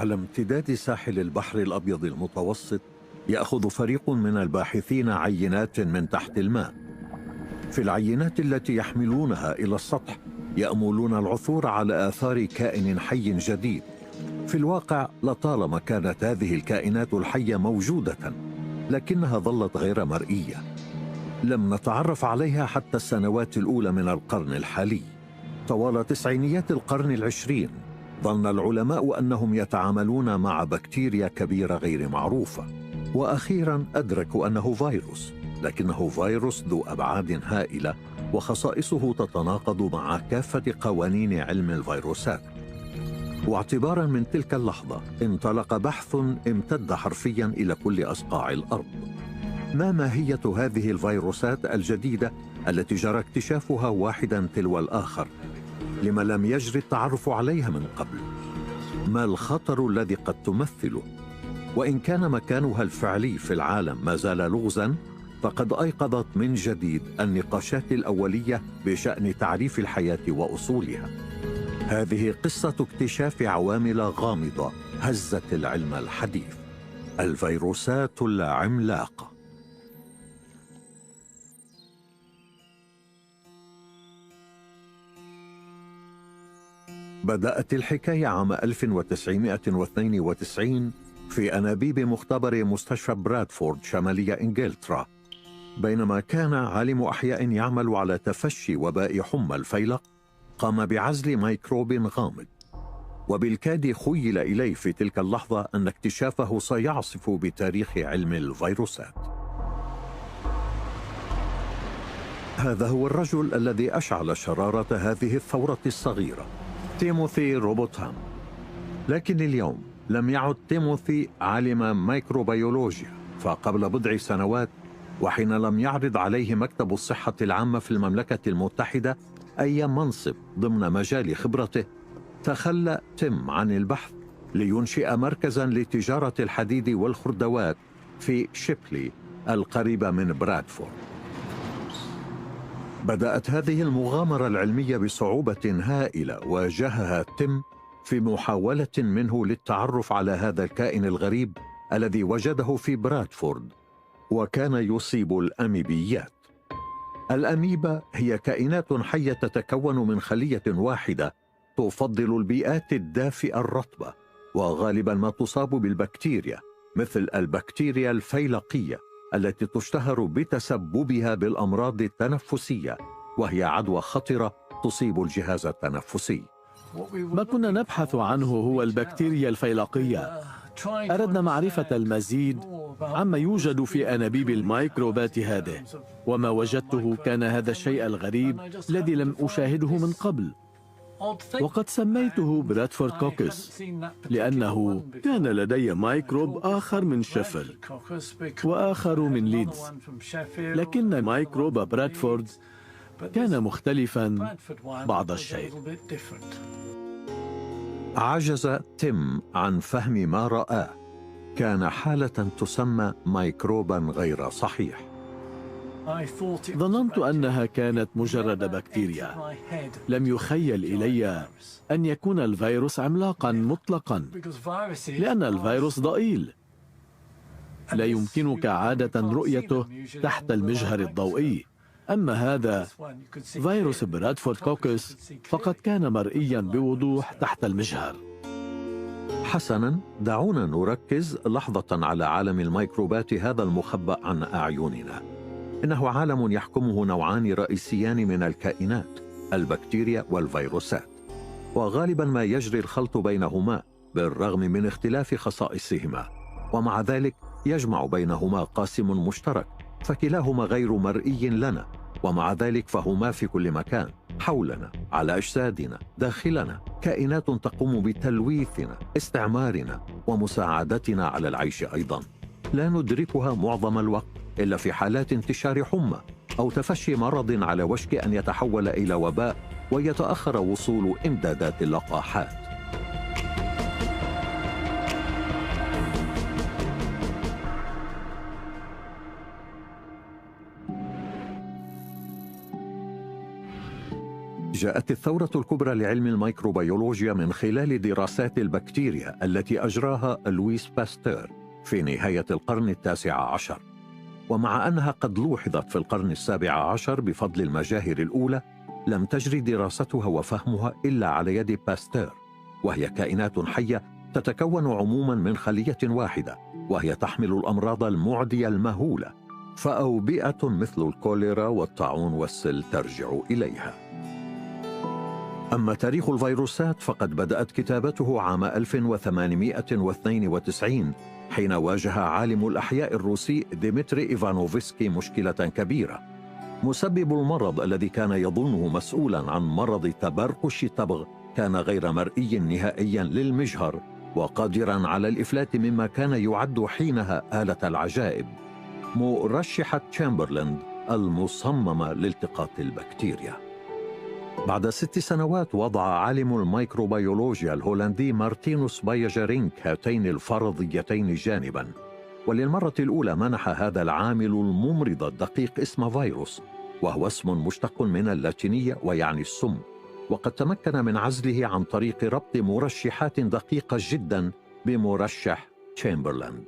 على امتداد ساحل البحر الأبيض المتوسط يأخذ فريق من الباحثين عينات من تحت الماء. في العينات التي يحملونها إلى السطح يأملون العثور على آثار كائن حي جديد. في الواقع لطالما كانت هذه الكائنات الحية موجودة، لكنها ظلت غير مرئية. لم نتعرف عليها حتى السنوات الأولى من القرن الحالي. طوال تسعينيات القرن العشرين ظن العلماء أنهم يتعاملون مع بكتيريا كبيرة غير معروفة، وأخيراً أدركوا أنه فيروس، لكنه فيروس ذو أبعاد هائلة وخصائصه تتناقض مع كافة قوانين علم الفيروسات. واعتباراً من تلك اللحظة انطلق بحث امتد حرفياً إلى كل أصقاع الأرض. ما ماهية هذه الفيروسات الجديدة التي جرى اكتشافها واحداً تلو الآخر؟ لما لم يجري التعرف عليها من قبل؟ ما الخطر الذي قد تمثله؟ وإن كان مكانها الفعلي في العالم ما زال لغزاً، فقد أيقظت من جديد النقاشات الأولية بشأن تعريف الحياة وأصولها. هذه قصة اكتشاف عوامل غامضة هزت العلم الحديث، الفيروسات العملاقة. بدأت الحكاية عام 1992 في أنابيب مختبر مستشفى برادفورد شمالية إنجلترا، بينما كان عالم أحياء يعمل على تفشي وباء حمى الفيلق قام بعزل ميكروب غامض، وبالكاد خيل إليه في تلك اللحظة أن اكتشافه سيعصف بتاريخ علم الفيروسات. هذا هو الرجل الذي أشعل شرارة هذه الثورة الصغيرة، تيموثي روبوتهام. لكن اليوم لم يعد تيموثي عالم ميكروبيولوجيا، فقبل بضع سنوات وحين لم يعرض عليه مكتب الصحة العامة في المملكة المتحدة أي منصب ضمن مجال خبرته، تخلى تيم عن البحث لينشئ مركزاً لتجارة الحديد والخردوات في شيبلي القريبة من برادفورد. بدأت هذه المغامرة العلمية بصعوبة هائلة واجهها تيم في محاولة منه للتعرف على هذا الكائن الغريب الذي وجده في برادفورد، وكان يصيب الأميبيات. الأميبا هي كائنات حية تتكون من خلية واحدة تفضل البيئات الدافئة الرطبة، وغالبا ما تصاب بالبكتيريا، مثل البكتيريا الفيلقية التي تشتهر بتسببها بالأمراض التنفسية، وهي عدوى خطرة تصيب الجهاز التنفسي. ما كنا نبحث عنه هو البكتيريا الفيلقية. أردنا معرفة المزيد عما يوجد في أنابيب الميكروبات هذه، وما وجدته كان هذا الشيء الغريب الذي لم أشاهده من قبل. وقد سميته برادفورد كوكس لأنه كان لدي ميكروب آخر من شيفيلد وآخر من ليدز، لكن ميكروب برادفورد كان مختلفاً بعض الشيء. عجز تيم عن فهم ما رآه، كان حالة تسمى ميكروباً غير صحيح. ظننت أنها كانت مجرد بكتيريا. لم يخيل إلي أن يكون الفيروس عملاقاً مطلقاً، لأن الفيروس ضئيل لا يمكنك عادة رؤيته تحت المجهر الضوئي. أما هذا فيروس برادفورد كوكس فقد كان مرئياً بوضوح تحت المجهر. حسناً، دعونا نركز لحظة على عالم الميكروبات هذا المخبأ عن أعيننا. إنه عالم يحكمه نوعان رئيسيان من الكائنات، البكتيريا والفيروسات، وغالباً ما يجري الخلط بينهما بالرغم من اختلاف خصائصهما، ومع ذلك يجمع بينهما قاسم مشترك، فكلاهما غير مرئي لنا، ومع ذلك فهما في كل مكان، حولنا، على أجسادنا، داخلنا، كائنات تقوم بتلويثنا، استعمارنا، ومساعدتنا على العيش أيضاً. لا ندركها معظم الوقت إلا في حالات انتشار حمى أو تفشي مرض على وشك أن يتحول إلى وباء ويتأخر وصول إمدادات اللقاحات. جاءت الثورة الكبرى لعلم الميكروبيولوجيا من خلال دراسات البكتيريا التي أجراها لويس باستور في نهاية القرن التاسع عشر. ومع أنها قد لوحظت في القرن السابع عشر بفضل المجاهر الأولى، لم تجري دراستها وفهمها إلا على يد باستور، وهي كائنات حية تتكون عموما من خلية واحدة، وهي تحمل الأمراض المعدية المهولة، فأوبئة مثل الكوليرا والطاعون والسل ترجع إليها. أما تاريخ الفيروسات فقد بدأت كتابته عام 1892 حين واجه عالم الأحياء الروسي ديمتري إيفانوفسكي مشكلة كبيرة. مسبب المرض الذي كان يظنه مسؤولا عن مرض تبرقش التبغ كان غير مرئي نهائيا للمجهر وقادرا على الإفلات مما كان يعد حينها آلة العجائب، مرشحة تشامبرلاند المصممة لالتقاط البكتيريا. بعد 6 سنوات وضع عالم الميكروبيولوجيا الهولندي مارتينوس بايجرينك هاتين الفرضيتين جانبا، وللمرة الأولى منح هذا العامل الممرض الدقيق اسم فيروس، وهو اسم مشتق من اللاتينية ويعني السم، وقد تمكن من عزله عن طريق ربط مرشحات دقيقة جدا بمرشح تشامبرلاند.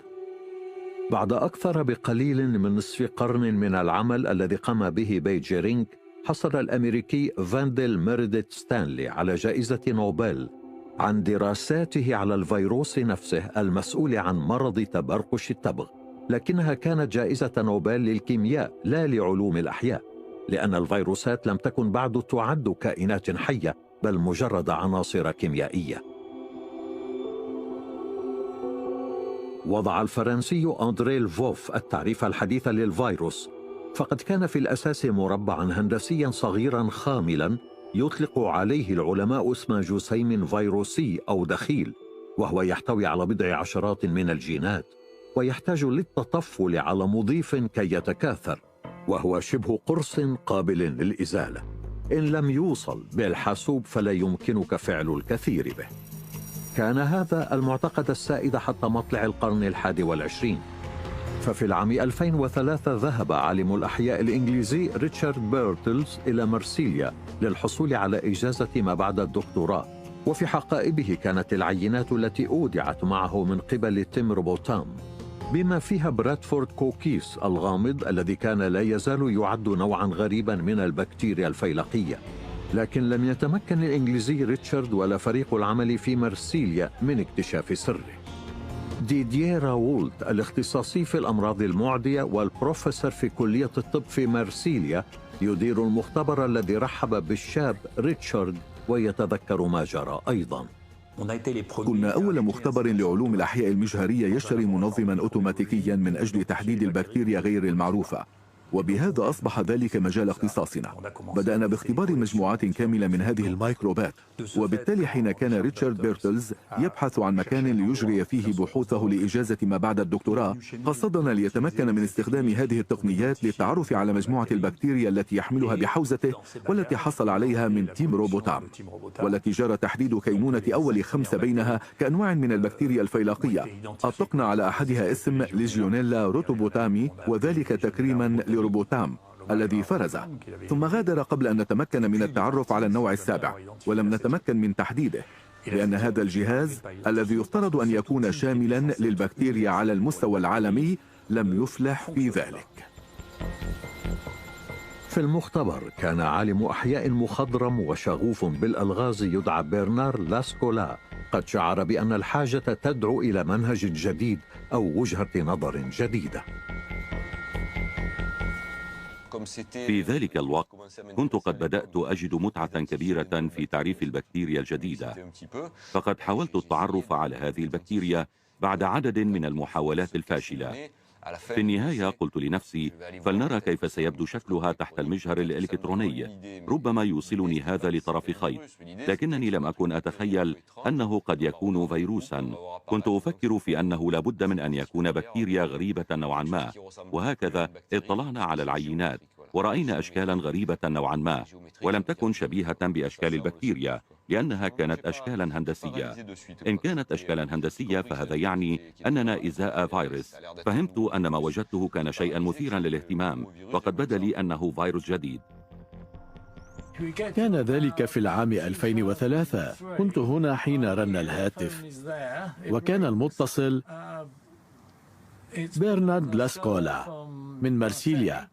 بعد أكثر بقليل من نصف قرن من العمل الذي قام به بايجرينك، حصل الأمريكي فاندل ميرديت ستانلي على جائزة نوبل عن دراساته على الفيروس نفسه المسؤول عن مرض تبرقش التبغ، لكنها كانت جائزة نوبل للكيمياء لا لعلوم الأحياء، لأن الفيروسات لم تكن بعد تعد كائنات حية بل مجرد عناصر كيميائية. وضع الفرنسي أندري لفوف التعريف الحديث للفيروس، فقد كان في الأساس مربعا هندسيا صغيرا خاملا يطلق عليه العلماء اسم جسيم فيروسي أو دخيل، وهو يحتوي على بضع عشرات من الجينات ويحتاج للتطفل على مضيف كي يتكاثر، وهو شبه قرص قابل للإزالة. إن لم يوصل بالحاسوب فلا يمكنك فعل الكثير به. كان هذا المعتقد السائد حتى مطلع القرن ال21، ففي العام 2003 ذهب عالم الأحياء الإنجليزي ريتشارد بيرتلز إلى مرسيليا للحصول على إجازة ما بعد الدكتوراه، وفي حقائبه كانت العينات التي أودعت معه من قبل تيم روبوتام، بما فيها برادفورد كوكيس الغامض الذي كان لا يزال يعد نوعا غريبا من البكتيريا الفيلقية. لكن لم يتمكن الإنجليزي ريتشارد ولا فريق العمل في مرسيليا من اكتشاف سره. ديدييه راولت الاختصاصي في الأمراض المعدية والبروفيسور في كلية الطب في مرسيليا يدير المختبر الذي رحب بالشاب ريتشارد ويتذكر ما جرى أيضا. كنا أول مختبر لعلوم الأحياء المجهرية يشتري منظما أوتوماتيكيا من أجل تحديد البكتيريا غير المعروفة، وبهذا أصبح ذلك مجال اختصاصنا. بدأنا باختبار مجموعات كاملة من هذه الميكروبات، وبالتالي حين كان ريتشارد بيرتلز يبحث عن مكان ليجري فيه بحوثه لإجازة ما بعد الدكتوراه، قصدنا ليتمكن من استخدام هذه التقنيات للتعرف على مجموعة البكتيريا التي يحملها بحوزته والتي حصل عليها من تيم روبوتام، والتي جرى تحديد كينونة أول 5 بينها كأنواع من البكتيريا الفيلاقية. أطلقنا على أحدها اسم ليجيونيلا روتوبوتامي، وذلك تكريما لروبوتام الذي فرز، ثم غادر قبل أن نتمكن من التعرف على النوع السابع، ولم نتمكن من تحديده لأن هذا الجهاز الذي يفترض أن يكون شاملا للبكتيريا على المستوى العالمي لم يفلح في ذلك. في المختبر كان عالم أحياء مخضرم وشغوف بالألغاز يدعى برنار لاسكولا قد شعر بأن الحاجة تدعو إلى منهج جديد أو وجهة نظر جديدة. في ذلك الوقت كنت قد بدأت أجد متعة كبيرة في تعريف البكتيريا الجديدة، فقد حاولت التعرف على هذه البكتيريا بعد عدد من المحاولات الفاشلة. في النهاية قلت لنفسي فلنرى كيف سيبدو شكلها تحت المجهر الإلكتروني، ربما يوصلني هذا لطرف خيط، لكنني لم أكن أتخيل أنه قد يكون فيروسا. كنت أفكر في أنه لابد من أن يكون بكتيريا غريبة نوعا ما، وهكذا اطلعنا على العينات ورأينا أشكالا غريبة نوعا ما، ولم تكن شبيهة بأشكال البكتيريا لأنها كانت أشكالا هندسية. إن كانت أشكالا هندسية فهذا يعني أننا إزاء فيروس. فهمت أن ما وجدته كان شيئا مثيرا للاهتمام، وقد بدا لي أنه فيروس جديد. كان ذلك في العام 2003. كنت هنا حين رن الهاتف، وكان المتصل برنارد لاسكولا من مرسيليا.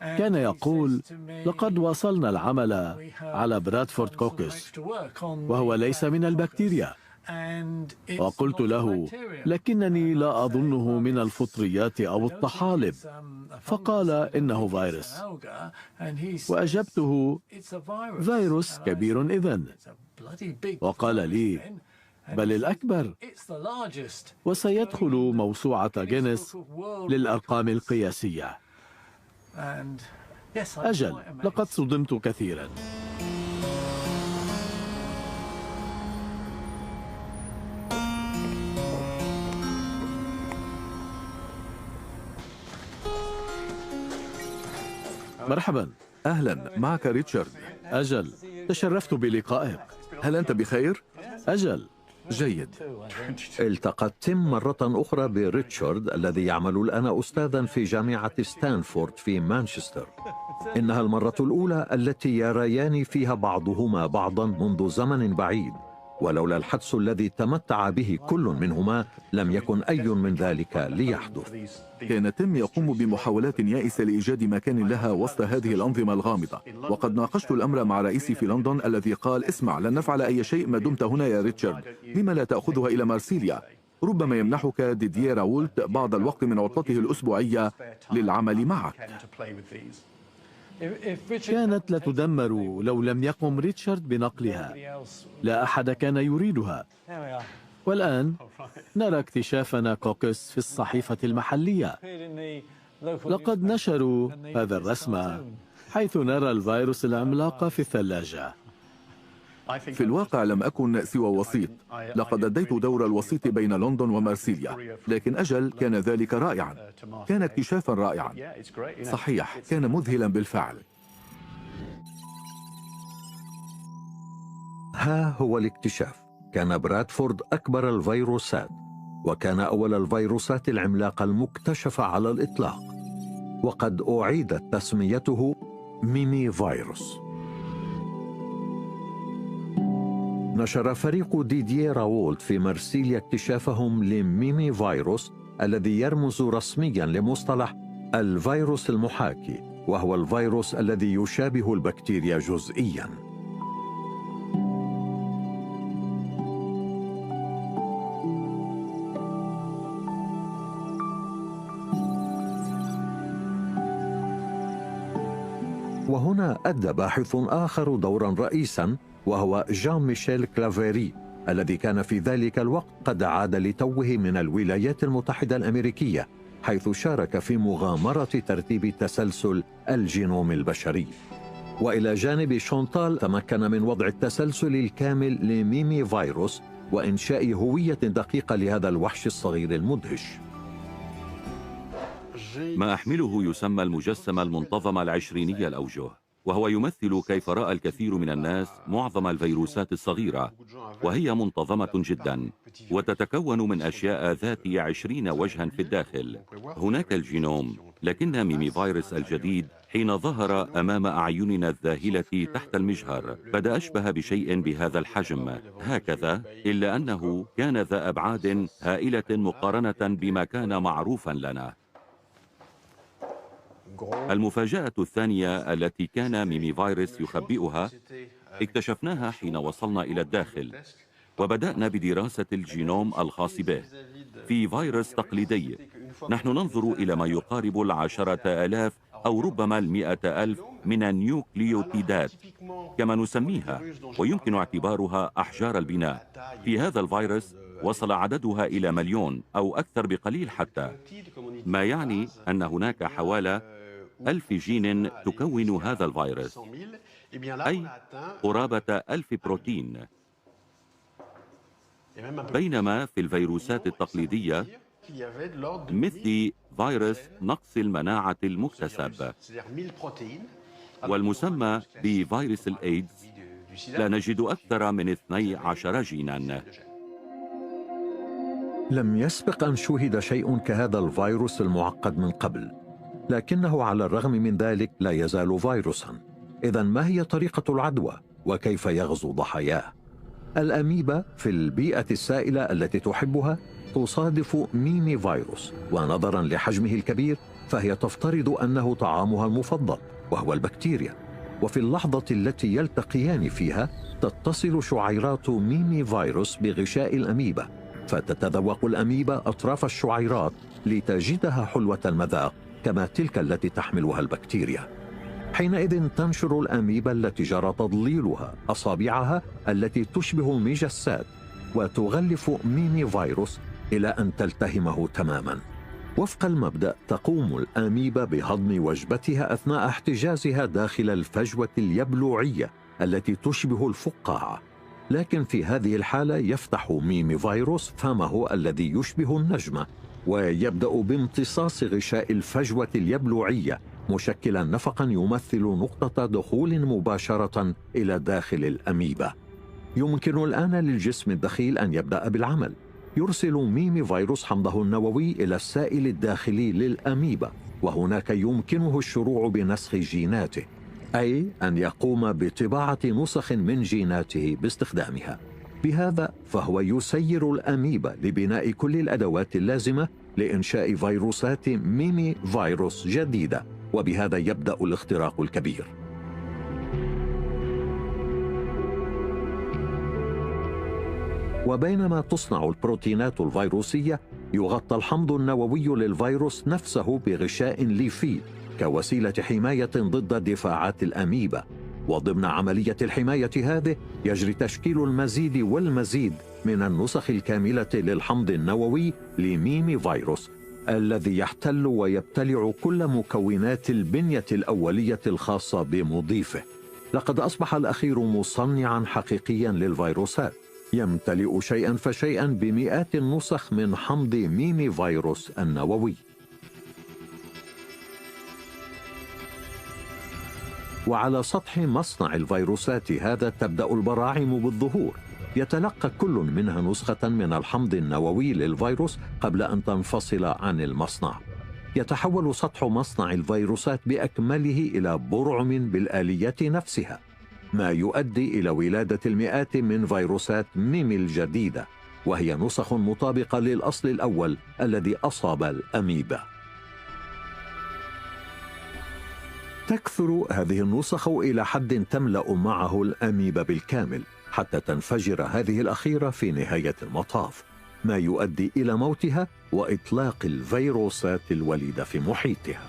كان يقول: لقد واصلنا العمل على برادفورد كوكس، وهو ليس من البكتيريا. وقلت له: لكنني لا أظنه من الفطريات أو الطحالب. فقال: إنه فيروس. وأجبته: فيروس كبير إذن. وقال لي: بل الأكبر، وسيدخل موسوعة غينيس للأرقام القياسية. أجل، لقد صدمت كثيرا. مرحبا. أهلا، معك ريتشارد. أجل، تشرفت بلقائك. هل أنت بخير؟ أجل. جيد. التقت تيم مرة أخرى بريتشارد الذي يعمل الآن أستاذا في جامعة ستانفورد في مانشستر. إنها المرة الأولى التي يريان فيها بعضهما بعضا منذ زمن بعيد، ولولا الحدس الذي تمتع به كل منهما لم يكن أي من ذلك ليحدث. كان تيم يقوم بمحاولات يائسة لإيجاد مكان لها وسط هذه الأنظمة الغامضة، وقد ناقشت الأمر مع رئيسي في لندن الذي قال: اسمع، لن نفعل أي شيء ما دمت هنا يا ريتشارد، لما لا تأخذها إلى مارسيليا؟ ربما يمنحك ديدييه راولت بعض الوقت من عطلته الأسبوعية للعمل معك. كانت لتدمر لو لم يقم ريتشارد بنقلها. لا أحد كان يريدها. والآن نرى اكتشافنا كوكس في الصحيفة المحلية. لقد نشروا هذا الرسم، حيث نرى الفيروس العملاق في الثلاجة. في الواقع لم أكن سوى وسيط، لقد أديت دور الوسيط بين لندن ومارسيليا، لكن أجل كان ذلك رائعا، كان اكتشافا رائعا. صحيح، كان مذهلا بالفعل. ها هو الاكتشاف. كان برادفورد أكبر الفيروسات، وكان أول الفيروسات العملاقة المكتشفة على الإطلاق، وقد أعيدت تسميته ميمي فيروس. نشر فريق ديدييه راولت في مرسيليا اكتشافهم لميمي فيروس الذي يرمز رسميا لمصطلح الفيروس المحاكي، وهو الفيروس الذي يشابه البكتيريا جزئيا. وهنا أدى باحث آخر دورا رئيسا، وهو جان ميشيل كلافيري، الذي كان في ذلك الوقت قد عاد لتوه من الولايات المتحدة الأمريكية، حيث شارك في مغامرة ترتيب تسلسل الجينوم البشري. وإلى جانب شونتال تمكن من وضع التسلسل الكامل لميمي فيروس وإنشاء هوية دقيقة لهذا الوحش الصغير المدهش. ما أحمله يسمى المجسم المنتظم العشريني الأوجه، وهو يمثل كيف رأى الكثير من الناس معظم الفيروسات الصغيرة، وهي منتظمة جدا وتتكون من أشياء ذات 20 وجها في الداخل. هناك الجينوم، لكن ميمي فيروس الجديد حين ظهر أمام أعيننا الذاهلة تحت المجهر بدأ أشبه بشيء بهذا الحجم هكذا، إلا أنه كان ذا أبعاد هائلة مقارنة بما كان معروفا لنا. المفاجأة الثانية التي كان ميمي فيروس يخبئها اكتشفناها حين وصلنا إلى الداخل، وبدأنا بدراسة الجينوم الخاص به. في فيروس تقليدي نحن ننظر إلى ما يقارب 10,000 أو ربما 100,000 من النيوكليوتيدات كما نسميها، ويمكن اعتبارها أحجار البناء. في هذا الفيروس وصل عددها إلى 1,000,000 أو أكثر بقليل حتى، ما يعني أن هناك حوالي 1000 جين تكون هذا الفيروس، أي قرابة 1000 بروتين. بينما في الفيروسات التقليدية مثل فيروس نقص المناعة المكتسب والمسمى بفيروس الإيدز لا نجد أكثر من 12 جينا. لم يسبق أن شوهد شيء كهذا الفيروس المعقد من قبل، لكنه على الرغم من ذلك لا يزال فيروسا. إذن ما هي طريقة العدوى وكيف يغزو ضحاياه؟ الأميبا في البيئة السائلة التي تحبها تصادف ميمي فيروس، ونظرا لحجمه الكبير فهي تفترض أنه طعامها المفضل وهو البكتيريا. وفي اللحظة التي يلتقيان فيها تتصل شعيرات ميمي فيروس بغشاء الأميبا، فتتذوق الأميبا أطراف الشعيرات لتجدها حلوة المذاق كما تلك التي تحملها البكتيريا. حينئذ تنشر الأميبا التي جرى تضليلها أصابعها التي تشبه المجسات وتغلف ميمي فيروس إلى أن تلتهمه تماما. وفق المبدأ تقوم الأميبا بهضم وجبتها أثناء احتجازها داخل الفجوة اليبلوعية التي تشبه الفقاعة، لكن في هذه الحالة يفتح ميمي فيروس فمه الذي يشبه النجمة ويبدأ بامتصاص غشاء الفجوة اليبلوعية، مشكلا نفقا يمثل نقطة دخول مباشرة إلى داخل الأميبا. يمكن الآن للجسم الدخيل أن يبدأ بالعمل. يرسل ميمي فيروس حمضه النووي إلى السائل الداخلي للأميبا، وهناك يمكنه الشروع بنسخ جيناته، أي أن يقوم بطباعة نسخ من جيناته باستخدامها. بهذا فهو يسير الأميبا لبناء كل الأدوات اللازمة لإنشاء فيروسات ميمي فيروس جديدة، وبهذا يبدأ الاختراق الكبير. وبينما تصنع البروتينات الفيروسية، يغطى الحمض النووي للفيروس نفسه بغشاء ليفي كوسيلة حماية ضد دفاعات الأميبا. وضمن عملية الحماية هذه يجري تشكيل المزيد والمزيد من النسخ الكاملة للحمض النووي لميمي فيروس، الذي يحتل ويبتلع كل مكونات البنية الأولية الخاصة بمضيفه. لقد أصبح الأخير مصنعا حقيقيا للفيروسات، يمتلئ شيئا فشيئا بمئات النسخ من حمض ميمي فيروس النووي. وعلى سطح مصنع الفيروسات هذا تبدأ البراعم بالظهور، يتلقى كل منها نسخة من الحمض النووي للفيروس قبل أن تنفصل عن المصنع. يتحول سطح مصنع الفيروسات بأكمله إلى برعم بالآليات نفسها، ما يؤدي إلى ولادة المئات من فيروسات ميمي الجديدة، وهي نسخ مطابقة للأصل الأول الذي أصاب الأميبا. تكثر هذه النسخ إلى حد تملأ معه الأميبا بالكامل، حتى تنفجر هذه الأخيرة في نهاية المطاف، ما يؤدي إلى موتها وإطلاق الفيروسات الوليدة في محيطها.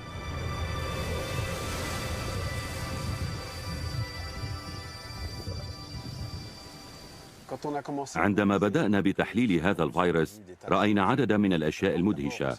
عندما بدأنا بتحليل هذا الفيروس رأينا عددا من الأشياء المدهشة.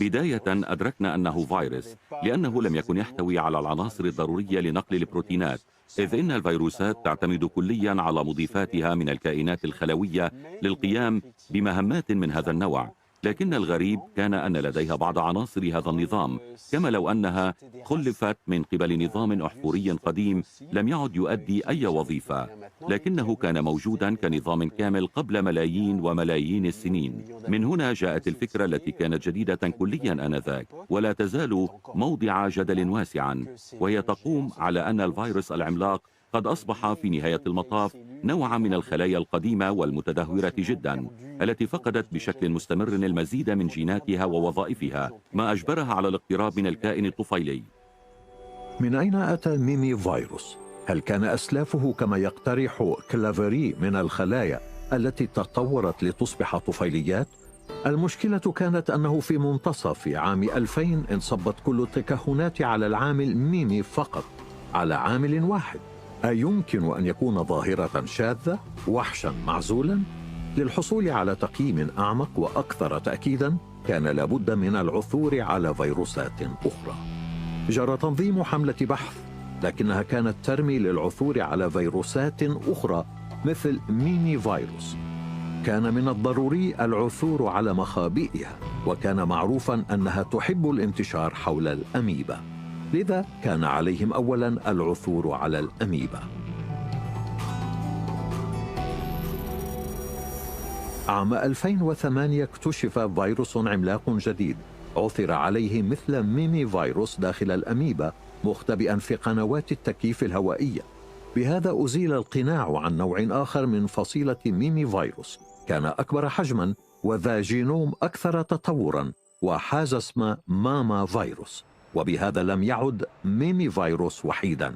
بداية أدركنا أنه فيروس لأنه لم يكن يحتوي على العناصر الضرورية لنقل البروتينات، إذ إن الفيروسات تعتمد كليا على مضيفاتها من الكائنات الخلوية للقيام بمهمات من هذا النوع. لكن الغريب كان أن لديها بعض عناصر هذا النظام، كما لو أنها خلفت من قبل نظام أحفوري قديم لم يعد يؤدي أي وظيفة، لكنه كان موجودا كنظام كامل قبل ملايين وملايين السنين. من هنا جاءت الفكرة التي كانت جديدة كليا آنذاك ولا تزال موضع جدل واسعا، وهي تقوم على أن الفيروس العملاق قد أصبح في نهاية المطاف نوعا من الخلايا القديمة والمتدهورة جدا التي فقدت بشكل مستمر المزيد من جيناتها ووظائفها، ما أجبرها على الاقتراب من الكائن الطفيلي. من أين أتى ميمي فيروس؟ هل كان أسلافه كما يقترح كلافيري من الخلايا التي تطورت لتصبح طفيليات؟ المشكلة كانت أنه في منتصف عام 2000 انصبت كل التكهنات على العامل ميمي فقط، على عامل واحد. أيمكن أن يكون ظاهرة شاذة، وحشا معزولا؟ للحصول على تقييم أعمق وأكثر تأكيدا كان لابد من العثور على فيروسات أخرى. جرى تنظيم حملة بحث، لكنها كانت ترمي للعثور على فيروسات أخرى مثل ميمي فيروس. كان من الضروري العثور على مخابئها، وكان معروفا أنها تحب الانتشار حول الأميبا، لذا كان عليهم أولا العثور على الأميبا. عام 2008 اكتشف فيروس عملاق جديد عثر عليه مثل ميمي فيروس داخل الأميبا، مختبئا في قنوات التكييف الهوائية. بهذا أزيل القناع عن نوع آخر من فصيلة ميمي فيروس كان أكبر حجما وذا جينوم أكثر تطورا وحاز اسم ماما فيروس، وبهذا لم يعد ميمي فيروس وحيدا.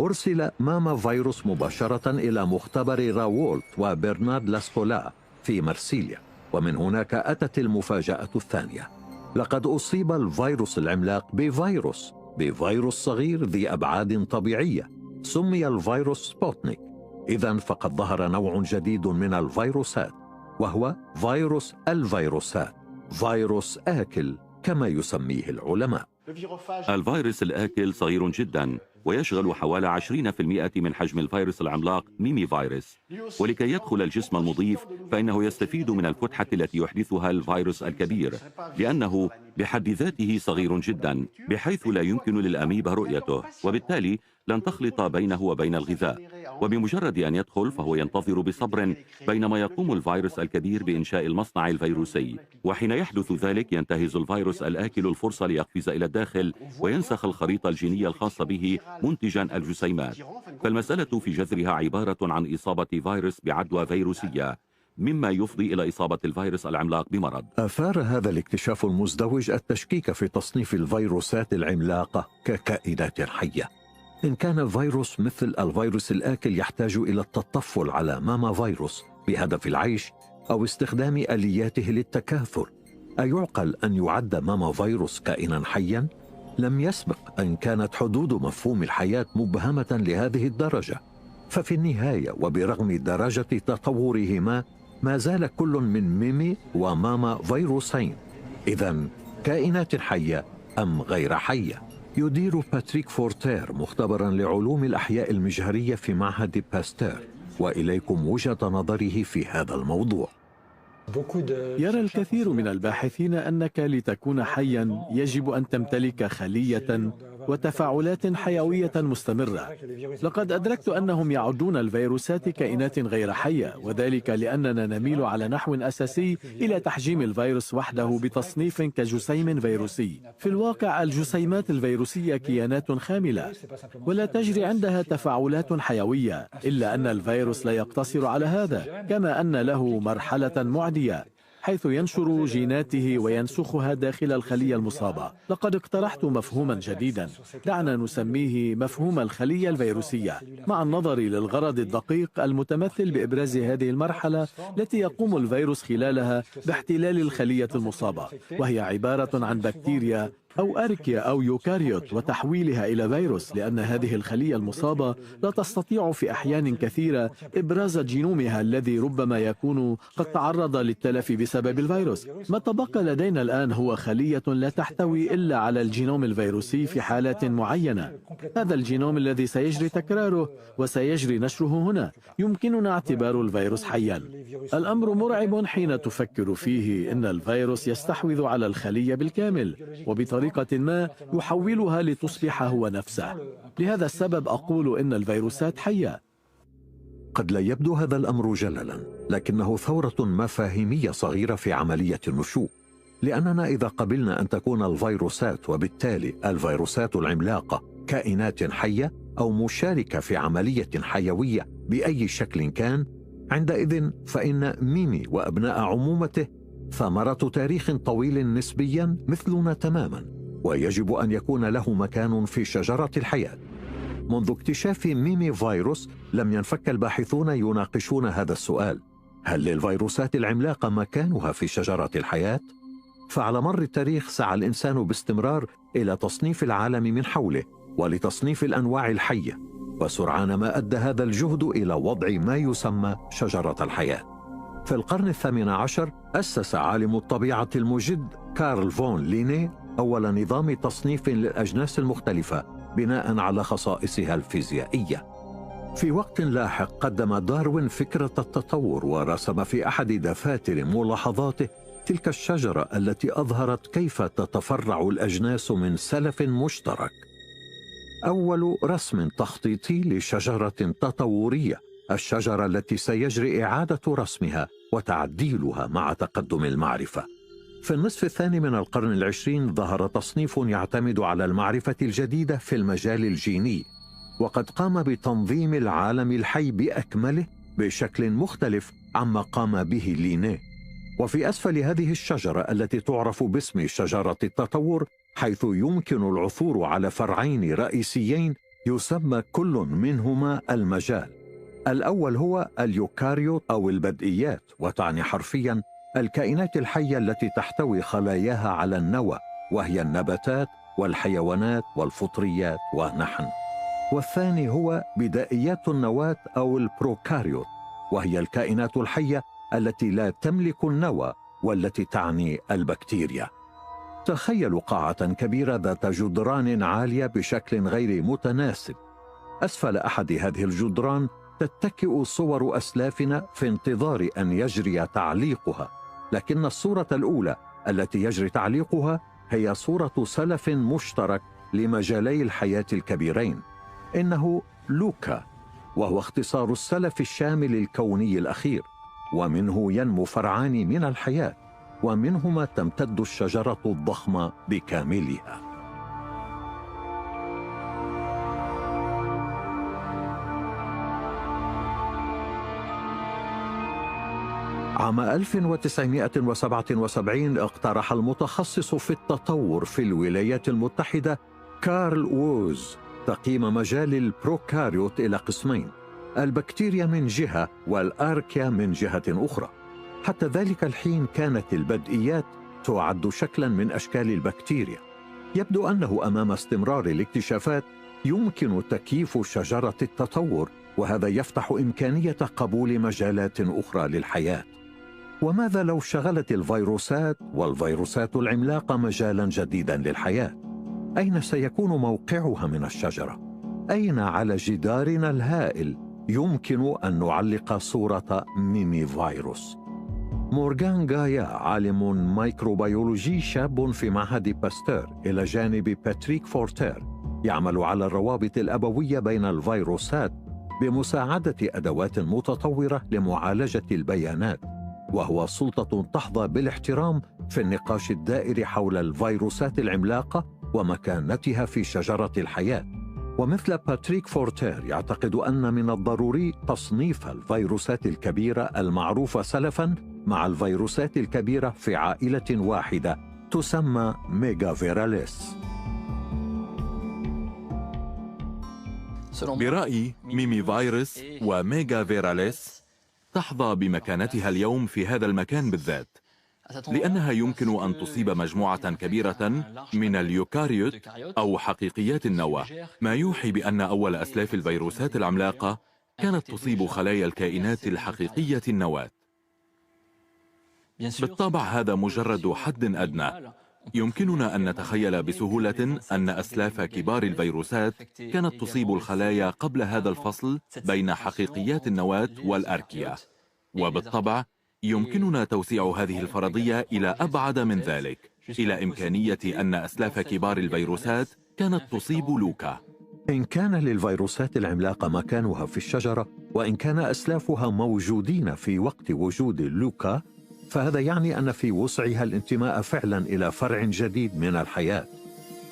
أرسل ماما فيروس مباشرة إلى مختبر راوولت وبرنارد لاسكولا في مرسيليا، ومن هناك أتت المفاجأة الثانية. لقد أصيب الفيروس العملاق بفيروس صغير ذي أبعاد طبيعية سمي الفيروس سبوتنيك. إذن فقد ظهر نوع جديد من الفيروسات، وهو فيروس الفيروسات، فيروس آكل كما يسميه العلماء. الفيروس الآكل صغير جدا ويشغل حوالي 20% من حجم الفيروس العملاق ميمي فيروس، ولكي يدخل الجسم المضيف فإنه يستفيد من الفتحة التي يحدثها الفيروس الكبير، لأنه بحد ذاته صغير جدا بحيث لا يمكن للأميبا رؤيته، وبالتالي لن تخلط بينه وبين الغذاء. وبمجرد أن يدخل فهو ينتظر بصبر بينما يقوم الفيروس الكبير بإنشاء المصنع الفيروسي، وحين يحدث ذلك ينتهز الفيروس الآكل الفرصة ليقفز إلى الداخل وينسخ الخريطة الجينية الخاصة به منتجا الجسيمات. فالمسألة في جذرها عبارة عن إصابة فيروس بعدوى فيروسية، مما يفضي إلى إصابة الفيروس العملاق بمرض. أثار هذا الاكتشاف المزدوج التشكيك في تصنيف الفيروسات العملاقة ككائنات حية. إن كان فيروس مثل الفيروس الآكل يحتاج إلى التطفل على ماما فيروس بهدف العيش أو استخدام آلياته للتكاثر، أيعقل أن يعد ماما فيروس كائنا حيا؟ لم يسبق أن كانت حدود مفهوم الحياة مبهمة لهذه الدرجة. ففي النهاية وبرغم درجة تطورهما ما زال كل من ميمي وماما فيروسين. إذن كائنات حية أم غير حية؟ يدير باتريك فورتير مختبرا لعلوم الأحياء المجهرية في معهد باستير، وإليكم وجهة نظره في هذا الموضوع. يرى الكثير من الباحثين أنك لتكون حيا يجب أن تمتلك خلية وتفاعلات حيوية مستمرة. لقد أدركت أنهم يعدون الفيروسات كائنات غير حية، وذلك لأننا نميل على نحو أساسي إلى تحجيم الفيروس وحده بتصنيف كجسيم فيروسي. في الواقع الجسيمات الفيروسية كيانات خاملة ولا تجري عندها تفاعلات حيوية، إلا أن الفيروس لا يقتصر على هذا، كما أن له مرحلة معدية حيث ينشر جيناته وينسخها داخل الخلية المصابة. لقد اقترحت مفهوما جديدا، دعنا نسميه مفهوم الخلية الفيروسية، مع النظر للغرض الدقيق المتمثل بإبراز هذه المرحلة التي يقوم الفيروس خلالها باحتلال الخلية المصابة، وهي عبارة عن بكتيريا أو أركيا أو يوكاريوت، وتحويلها إلى فيروس، لأن هذه الخلية المصابة لا تستطيع في أحيان كثيرة إبراز جينومها الذي ربما يكون قد تعرض للتلف بسبب الفيروس. ما تبقى لدينا الآن هو خلية لا تحتوي إلا على الجينوم الفيروسي في حالات معينة. هذا الجينوم الذي سيجري تكراره وسيجري نشره هنا يمكننا اعتبار الفيروس حيا. الأمر مرعب حين تفكر فيه إن الفيروس يستحوذ على الخلية بالكامل وبطريقة ما يحولها لتصبح هو نفسه. لهذا السبب أقول إن الفيروسات حية. قد لا يبدو هذا الأمر جللا، لكنه ثورة مفاهيمية صغيرة في عملية النشوء، لأننا إذا قبلنا أن تكون الفيروسات وبالتالي الفيروسات العملاقة كائنات حية أو مشاركة في عملية حيوية بأي شكل كان، عندئذ فإن ميمي وأبناء عمومته ثمرة تاريخ طويل نسبيا مثلنا تماما، ويجب أن يكون له مكان في شجرة الحياة. منذ اكتشاف ميمي فيروس لم ينفك الباحثون يناقشون هذا السؤال: هل للفيروسات العملاقة مكانها في شجرة الحياة؟ فعلى مر التاريخ سعى الإنسان باستمرار إلى تصنيف العالم من حوله ولتصنيف الأنواع الحية، وسرعان ما أدى هذا الجهد إلى وضع ما يسمى شجرة الحياة. في القرن الثامن عشر أسس عالم الطبيعة المجد كارل فون لينيه أول نظام تصنيف للأجناس المختلفة بناء على خصائصها الفيزيائية. في وقت لاحق قدم داروين فكرة التطور، ورسم في أحد دفاتر ملاحظاته تلك الشجرة التي أظهرت كيف تتفرع الأجناس من سلف مشترك. أول رسم تخطيطي لشجرة تطورية، الشجرة التي سيجري إعادة رسمها وتعديلها مع تقدم المعرفة. في النصف الثاني من القرن العشرين ظهر تصنيف يعتمد على المعرفة الجديدة في المجال الجيني، وقد قام بتنظيم العالم الحي بأكمله بشكل مختلف عما قام به لينيه. وفي أسفل هذه الشجرة التي تعرف باسم شجرة التطور، حيث يمكن العثور على فرعين رئيسيين يسمى كل منهما المجال. الأول هو اليوكاريوت أو البدئيات، وتعني حرفياً الكائنات الحية التي تحتوي خلاياها على النوى، وهي النباتات والحيوانات والفطريات ونحن. والثاني هو بدائيات النواة أو البروكاريوت، وهي الكائنات الحية التي لا تملك النوى والتي تعني البكتيريا. تخيلوا قاعة كبيرة ذات جدران عالية بشكل غير متناسب. أسفل أحد هذه الجدران تتكئ صور أسلافنا في انتظار أن يجري تعليقها، لكن الصورة الأولى التي يجري تعليقها هي صورة سلف مشترك لمجالي الحياة الكبيرين. إنه لوكا، وهو اختصار السلف الشامل الكوني الأخير، ومنه ينمو فرعان من الحياة، ومنهما تمتد الشجرة الضخمة بكاملها. عام 1977 اقترح المتخصص في التطور في الولايات المتحدة كارل ووز تقييم مجال البروكاريوت إلى قسمين: البكتيريا من جهة والآركيا من جهة أخرى. حتى ذلك الحين كانت البدئيات تعد شكلاً من أشكال البكتيريا. يبدو أنه أمام استمرار الاكتشافات يمكن تكييف شجرة التطور، وهذا يفتح إمكانية قبول مجالات أخرى للحياة. وماذا لو شغلت الفيروسات والفيروسات العملاقة مجالاً جديداً للحياة؟ أين سيكون موقعها من الشجرة؟ أين على جدارنا الهائل يمكن أن نعلق صورة ميمي فيروس؟ مورغان غايا عالم ميكروبيولوجي شاب في معهد باستور إلى جانب باتريك فورتير يعمل على الروابط الأبوية بين الفيروسات بمساعدة أدوات متطورة لمعالجة البيانات، وهو سلطة تحظى بالاحترام في النقاش الدائر حول الفيروسات العملاقة ومكانتها في شجرة الحياة. ومثل باتريك فورتير يعتقد أن من الضروري تصنيف الفيروسات الكبيرة المعروفة سلفاً مع الفيروسات الكبيرة في عائلة واحدة تسمى ميغافيراليس. برأيي ميمي فيروس وميغا فيراليس تحظى بمكانتها اليوم في هذا المكان بالذات، لأنها يمكن أن تصيب مجموعة كبيرة من اليوكاريوت أو حقيقيات النواة، ما يوحي بأن أول أسلاف الفيروسات العملاقة كانت تصيب خلايا الكائنات الحقيقية النواة. بالطبع هذا مجرد حد أدنى. يمكننا أن نتخيل بسهولة أن أسلاف كبار الفيروسات كانت تصيب الخلايا قبل هذا الفصل بين حقيقيات النواة والأركيا، وبالطبع يمكننا توسيع هذه الفرضية إلى أبعد من ذلك، إلى إمكانية أن أسلاف كبار الفيروسات كانت تصيب لوكا. إن كان للفيروسات العملاقة مكانها في الشجرة، وإن كان أسلافها موجودين في وقت وجود لوكا، فهذا يعني أن في وسعها الانتماء فعلا إلى فرع جديد من الحياة.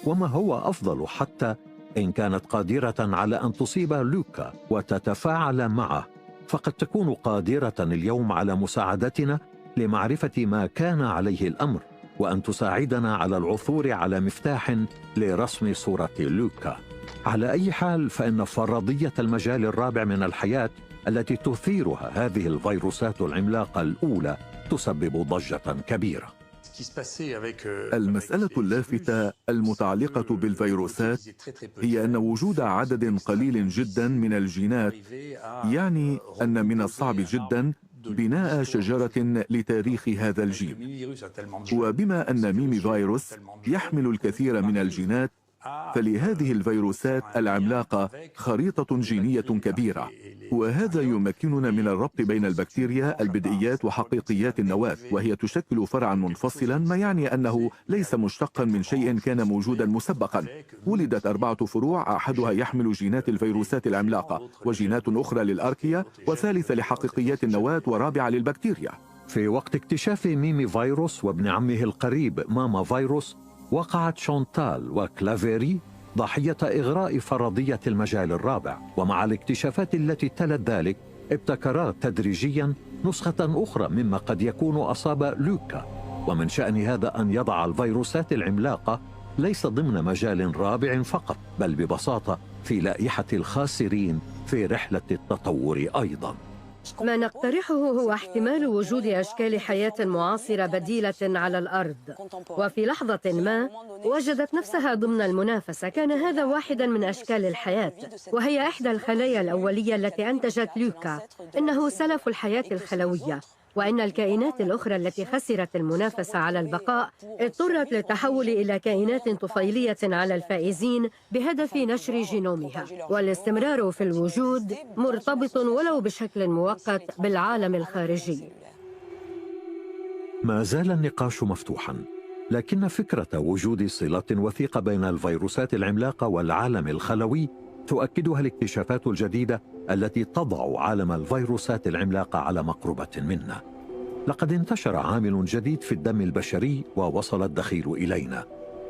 وما هو أفضل، حتى إن كانت قادرة على أن تصيب لوكا وتتفاعل معه، فقد تكون قادرة اليوم على مساعدتنا لمعرفة ما كان عليه الأمر، وأن تساعدنا على العثور على مفتاح لرسم صورة لوكا. على أي حال، فإن فرضية المجال الرابع من الحياة التي تثيرها هذه الفيروسات العملاقة الأولى تسبب ضجة كبيرة. المسألة اللافتة المتعلقة بالفيروسات هي أن وجود عدد قليل جدا من الجينات يعني أن من الصعب جدا بناء شجرة لتاريخ هذا الجين. وبما أن ميمي فيروس يحمل الكثير من الجينات، فلهذه الفيروسات العملاقة خريطة جينية كبيرة، وهذا يمكننا من الربط بين البكتيريا البدئيات وحقيقيات النواة، وهي تشكل فرعا منفصلا، ما يعني أنه ليس مشتقا من شيء كان موجودا مسبقا. ولدت 4 فروع، أحدها يحمل جينات الفيروسات العملاقة، وجينات أخرى للأركيا، وثالثة لحقيقيات النواة، ورابعة للبكتيريا. في وقت اكتشاف ميمي فيروس وابن عمه القريب ماما فيروس، وقعت شونتال وكلافيري ضحية إغراء فرضية المجال الرابع، ومع الاكتشافات التي تلت ذلك ابتكرا تدريجيا نسخة أخرى مما قد يكون أصاب لوكا، ومن شأن هذا أن يضع الفيروسات العملاقة ليس ضمن مجال رابع فقط، بل ببساطة في لائحة الخاسرين في رحلة التطور أيضا. ما نقترحه هو احتمال وجود أشكال حياة معاصرة بديلة على الأرض، وفي لحظة ما وجدت نفسها ضمن المنافسة. كان هذا واحدا من أشكال الحياة، وهي إحدى الخلايا الأولية التي أنتجت لوكا. إنه سلف الحياة الخلوية، وإن الكائنات الأخرى التي خسرت المنافسة على البقاء اضطرت للتحول إلى كائنات طفيلية على الفائزين بهدف نشر جينومها، والاستمرار في الوجود مرتبط ولو بشكل مؤقت بالعالم الخارجي. ما زال النقاش مفتوحا، لكن فكرة وجود صلة وثيقة بين الفيروسات العملاقة والعالم الخلوي تؤكدها الاكتشافات الجديدة التي تضع عالم الفيروسات العملاقة على مقربة منا. لقد انتشر عامل جديد في الدم البشري ووصل الدخيل إلينا.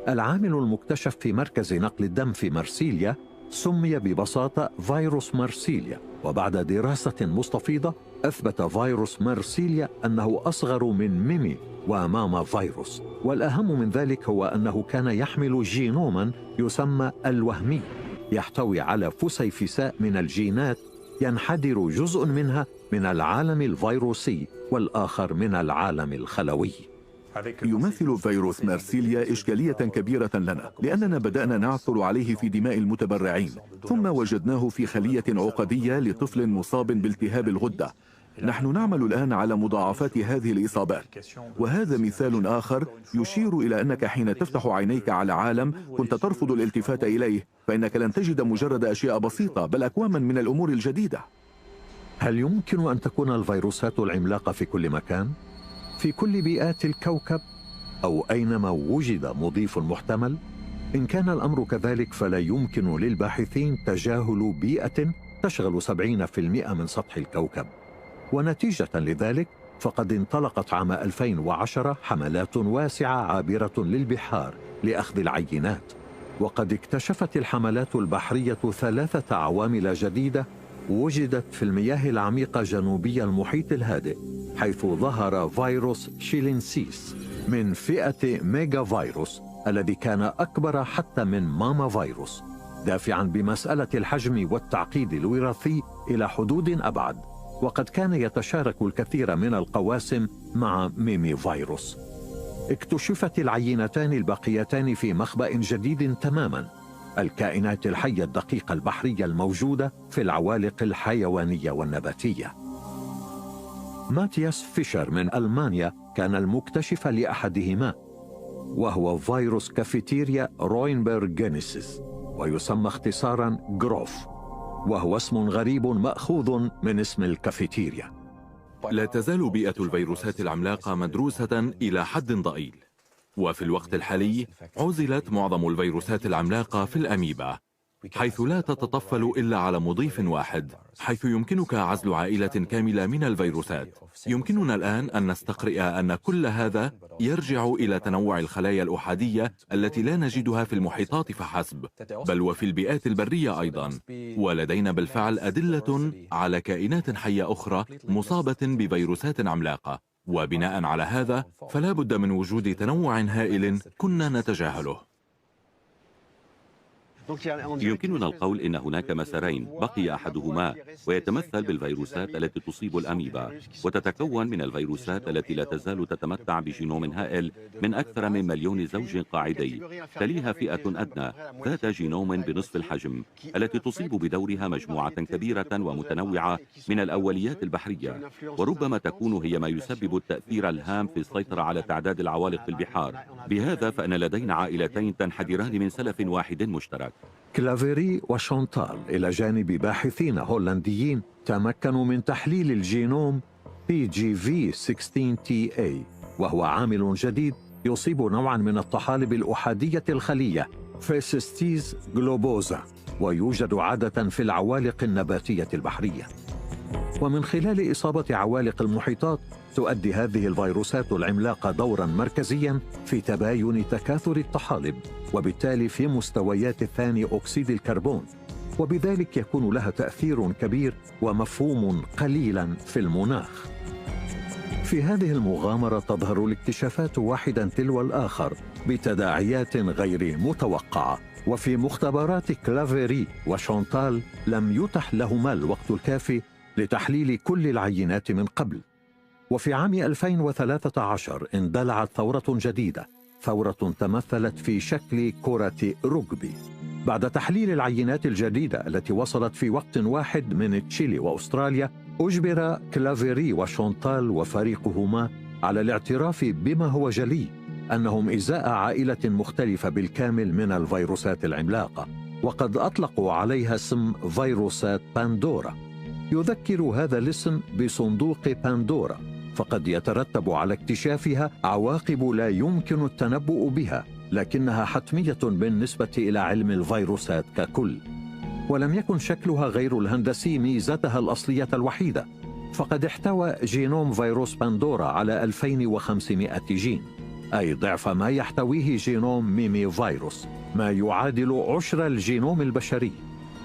العامل المكتشف في مركز نقل الدم في مرسيليا سمي ببساطة فيروس مرسيليا، وبعد دراسة مستفيضة أثبت فيروس مرسيليا أنه أصغر من ميمي وماما فيروس، والأهم من ذلك هو أنه كان يحمل جينوما يسمى الوهمي، يحتوي على فسيفساء من الجينات ينحدر جزء منها من العالم الفيروسي والآخر من العالم الخلوي. يمثل فيروس مارسيليا إشكالية كبيرة لنا، لأننا بدأنا نعثر عليه في دماء المتبرعين، ثم وجدناه في خلية عقدية لطفل مصاب بالتهاب الغدة. نحن نعمل الآن على مضاعفات هذه الإصابات، وهذا مثال آخر يشير إلى أنك حين تفتح عينيك على عالم كنت ترفض الالتفات إليه، فإنك لن تجد مجرد أشياء بسيطة بل أكواما من الأمور الجديدة. هل يمكن أن تكون الفيروسات العملاقة في كل مكان؟ في كل بيئات الكوكب؟ أو أينما وجد مضيف محتمل؟ إن كان الأمر كذلك فلا يمكن للباحثين تجاهل بيئة تشغل 70% من سطح الكوكب. ونتيجة لذلك فقد انطلقت عام 2010 حملات واسعة عابرة للبحار لأخذ العينات، وقد اكتشفت الحملات البحرية 3 عوامل جديدة وجدت في المياه العميقة جنوبي المحيط الهادئ، حيث ظهر فيروس شيلينسيس من فئة ميجا فيروس الذي كان أكبر حتى من ماما فيروس، دافعا بمسألة الحجم والتعقيد الوراثي إلى حدود أبعد، وقد كان يتشارك الكثير من القواسم مع ميمي فيروس. اكتشفت العينتان الباقيتان في مخبأ جديد تماما، الكائنات الحية الدقيقة البحرية الموجودة في العوالق الحيوانية والنباتية. ماتياس فيشر من ألمانيا كان المكتشف لأحدهما، وهو فيروس كافيتيريا روينبرغينيسيس، ويسمى اختصارا جروف، وهو اسم غريب مأخوذ من اسم الكافيتيريا. لا تزال بيئة الفيروسات العملاقة مدروسة إلى حد ضئيل، وفي الوقت الحالي عزلت معظم الفيروسات العملاقة في الأميبا، حيث لا تتطفل إلا على مضيف واحد، حيث يمكنك عزل عائلة كاملة من الفيروسات. يمكننا الآن أن نستقرئ أن كل هذا يرجع إلى تنوع الخلايا الأحادية التي لا نجدها في المحيطات فحسب، بل وفي البيئات البرية أيضا، ولدينا بالفعل أدلة على كائنات حية أخرى مصابة بفيروسات عملاقة، وبناء على هذا فلا بد من وجود تنوع هائل كنا نتجاهله. يمكننا القول إن هناك مسارين بقي أحدهما، ويتمثل بالفيروسات التي تصيب الأميبا، وتتكون من الفيروسات التي لا تزال تتمتع بجينوم هائل من أكثر من 1,000,000 زوج قاعدي. تليها فئة أدنى ذات جينوم بنصف الحجم التي تصيب بدورها مجموعة كبيرة ومتنوعة من الأوليات البحرية، وربما تكون هي ما يسبب التأثير الهام في السيطرة على تعداد العوالق في البحار. بهذا فإن لدينا عائلتين تنحدران من سلف واحد مشترك. كلافيري وشونتال إلى جانب باحثين هولنديين تمكنوا من تحليل الجينوم PGV16TA، وهو عامل جديد يصيب نوعا من الطحالب الأحادية الخلية فيسستيز جلوبوزا، ويوجد عادة في العوالق النباتية البحرية. ومن خلال إصابة عوالق المحيطات تؤدي هذه الفيروسات العملاقة دورا مركزيا في تباين تكاثر الطحالب، وبالتالي في مستويات ثاني أكسيد الكربون، وبذلك يكون لها تأثير كبير ومفهوم قليلا في المناخ. في هذه المغامرة تظهر الاكتشافات واحدا تلو الآخر بتداعيات غير متوقعة، وفي مختبرات كلافيري وشونتال لم يتح لهما الوقت الكافي لتحليل كل العينات من قبل. وفي عام 2013 اندلعت ثورة جديدة، ثورة تمثلت في شكل كرة رجبي. بعد تحليل العينات الجديدة التي وصلت في وقت واحد من تشيلي وأستراليا، أجبر كلافيري وشونتال وفريقهما على الاعتراف بما هو جلي، أنهم إزاء عائلة مختلفة بالكامل من الفيروسات العملاقة، وقد أطلقوا عليها اسم فيروسات باندورا. يذكر هذا الاسم بصندوق باندورا، فقد يترتب على اكتشافها عواقب لا يمكن التنبؤ بها، لكنها حتمية بالنسبة إلى علم الفيروسات ككل. ولم يكن شكلها غير الهندسي ميزتها الأصلية الوحيدة، فقد احتوى جينوم فيروس باندورا على 2500 جين، أي ضعف ما يحتويه جينوم ميمي فيروس، ما يعادل 10 الجينوم البشري.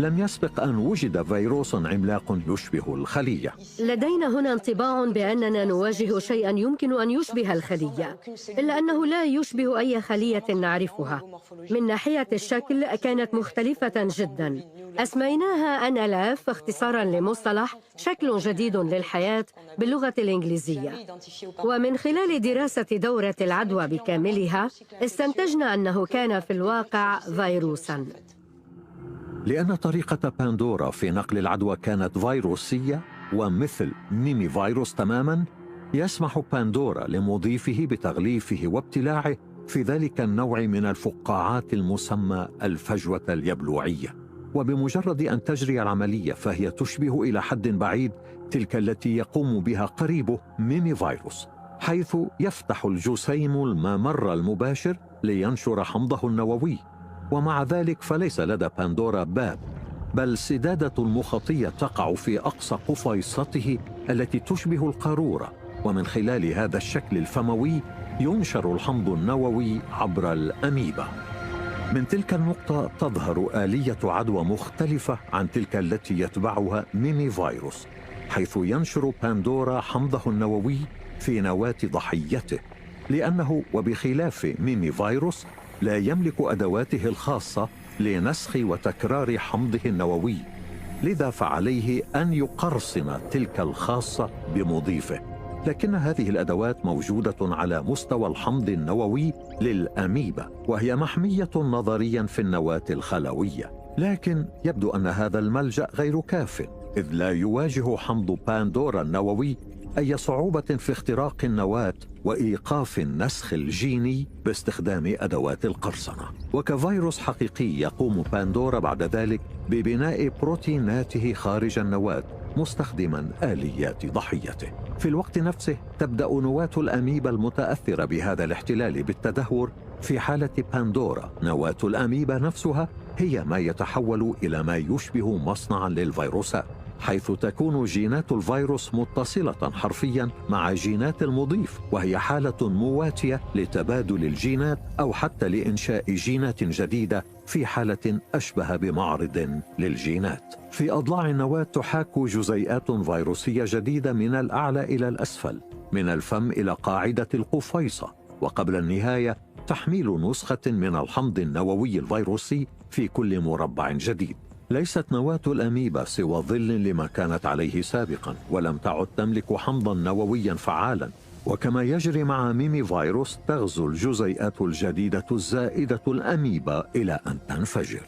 لم يسبق أن وجد فيروس عملاق يشبه الخلية. لدينا هنا انطباع بأننا نواجه شيئا يمكن أن يشبه الخلية، إلا أنه لا يشبه أي خلية نعرفها. من ناحية الشكل كانت مختلفة جدا. أسميناها أنالاف اختصارا لمصطلح شكل جديد للحياة باللغة الإنجليزية. ومن خلال دراسة دورة العدوى بكاملها استنتجنا أنه كان في الواقع فيروسا. لأن طريقة باندورا في نقل العدوى كانت فيروسية ومثل ميمي فيروس تماما، يسمح باندورا لمضيفه بتغليفه وابتلاعه في ذلك النوع من الفقاعات المسمى الفجوة اليبلوعية. وبمجرد أن تجري العملية فهي تشبه إلى حد بعيد تلك التي يقوم بها قريبه ميمي فيروس، حيث يفتح الجسيم الممر المباشر لينشر حمضه النووي. ومع ذلك فليس لدى باندورا باب، بل سدادة المخاطية تقع في أقصى قفيصته التي تشبه القارورة، ومن خلال هذا الشكل الفموي ينشر الحمض النووي عبر الأميبا. من تلك النقطة تظهر آلية عدوى مختلفة عن تلك التي يتبعها ميمي فيروس، حيث ينشر باندورا حمضه النووي في نواة ضحيته، لأنه وبخلاف ميمي فيروس لا يملك أدواته الخاصة لنسخ وتكرار حمضه النووي، لذا فعليه أن يقرصن تلك الخاصة بمضيفه. لكن هذه الأدوات موجودة على مستوى الحمض النووي للأميبا، وهي محمية نظريا في النواة الخلوية. لكن يبدو أن هذا الملجأ غير كاف، إذ لا يواجه حمض باندورا النووي أي صعوبة في اختراق النواة وإيقاف النسخ الجيني باستخدام أدوات القرصنة. وكفيروس حقيقي يقوم باندورا بعد ذلك ببناء بروتيناته خارج النواة مستخدما آليات ضحيته. في الوقت نفسه تبدأ نواة الأميبا المتأثرة بهذا الاحتلال بالتدهور. في حالة باندورا نواة الأميبا نفسها هي ما يتحول إلى ما يشبه مصنعا للفيروسات، حيث تكون جينات الفيروس متصلة حرفيا مع جينات المضيف، وهي حالة مواتية لتبادل الجينات أو حتى لإنشاء جينات جديدة في حالة أشبه بمعرض للجينات. في أضلاع النواة تحاك جزيئات فيروسية جديدة من الأعلى إلى الأسفل، من الفم إلى قاعدة القفيصة، وقبل النهاية تحميل نسخة من الحمض النووي الفيروسي في كل مربع جديد. ليست نواة الأميبا سوى ظل لما كانت عليه سابقا، ولم تعد تملك حمضا نوويا فعالا. وكما يجري مع ميمي فيروس تغزو الجزيئات الجديدة الزائدة الأميبا إلى أن تنفجر.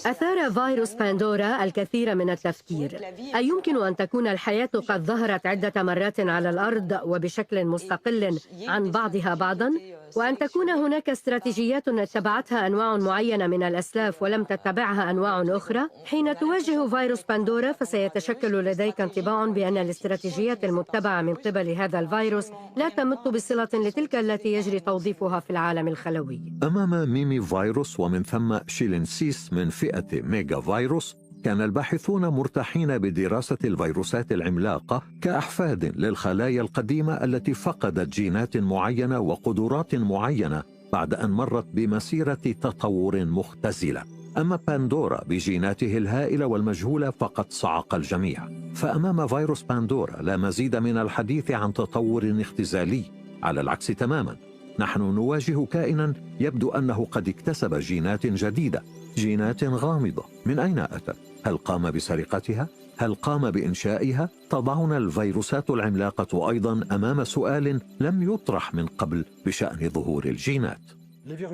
أثار فيروس باندورا الكثير من التفكير. أيمكن أن تكون الحياة قد ظهرت عدة مرات على الأرض وبشكل مستقل عن بعضها بعضا؟ وأن تكون هناك استراتيجيات اتبعتها أنواع معينة من الأسلاف ولم تتبعها أنواع أخرى؟ حين تواجه فيروس باندورا فسيتشكل لديك انطباع بأن الاستراتيجيات المتبعة من قبل هذا الفيروس لا تمت بصلة لتلك التي يجري توظيفها في العالم الخلوي. أمام ميمي فيروس ومن ثم شيلينسيس من فئة ميجا فيروس كان الباحثون مرتاحين بدراسة الفيروسات العملاقة كأحفاد للخلايا القديمة التي فقدت جينات معينة وقدرات معينة بعد أن مرت بمسيرة تطور مختزلة. أما باندورا بجيناته الهائلة والمجهولة فقد صعق الجميع. فأمام فيروس باندورا لا مزيد من الحديث عن تطور اختزالي، على العكس تماما. نحن نواجه كائنا يبدو أنه قد اكتسب جينات جديدة، جينات غامضة. من أين أتت؟ هل قام بسرقتها؟ هل قام بإنشائها؟ تضعنا الفيروسات العملاقة أيضا أمام سؤال لم يطرح من قبل بشأن ظهور الجينات.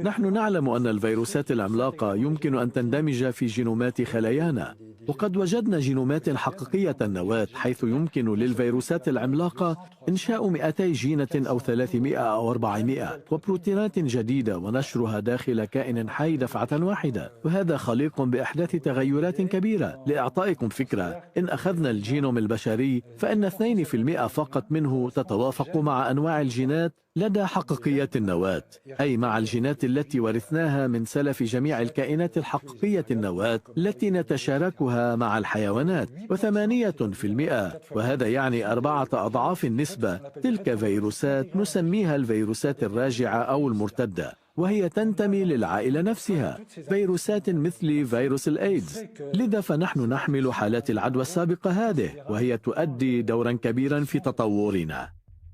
نحن نعلم أن الفيروسات العملاقة يمكن أن تندمج في جينومات خلايانا، وقد وجدنا جينومات حقيقية النواة حيث يمكن للفيروسات العملاقة إنشاء 200 جينة أو 300 أو 400 وبروتينات جديدة ونشرها داخل كائن حي دفعة واحدة، وهذا خليق بإحداث تغيرات كبيرة. لإعطائكم فكرة، إن أخذنا الجينوم البشري فإن 2% فقط منه تتوافق مع أنواع الجينات لدى حقيقية النواة، أي مع الجينات التي ورثناها من سلف جميع الكائنات الحقيقية النواة التي نتشاركها مع الحيوانات، و8%، وهذا يعني 4 أضعاف النسبة. تلك فيروسات نسميها الفيروسات الراجعة أو المرتدة، وهي تنتمي للعائلة نفسها، فيروسات مثل فيروس الإيدز. لذا فنحن نحمل حالات العدوى السابقة هذه، وهي تؤدي دورا كبيرا في تطورنا.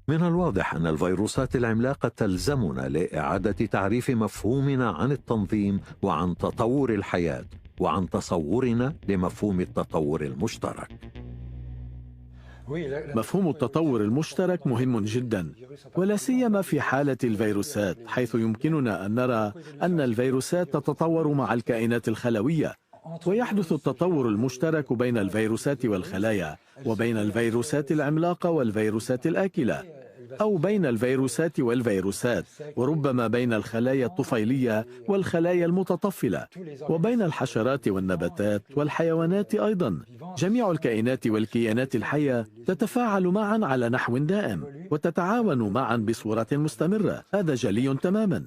من الواضح أن الفيروسات العملاقة تلزمنا لإعادة تعريف مفهومنا عن التنظيم وعن تطور الحياة وعن تصورنا لمفهوم التطور المشترك. مفهوم التطور المشترك مهم جدا، ولا سيما في حالة الفيروسات، حيث يمكننا أن نرى أن الفيروسات تتطور مع الكائنات الخلوية، ويحدث التطور المشترك بين الفيروسات والخلايا، وبين الفيروسات العملاقة والفيروسات الآكلة، أو بين الفيروسات والفيروسات، وربما بين الخلايا الطفيلية والخلايا المتطفلة، وبين الحشرات والنباتات والحيوانات أيضا. جميع الكائنات والكيانات الحية تتفاعل معا على نحو دائم، وتتعاون معا بصورة مستمرة. هذا جلي تماما.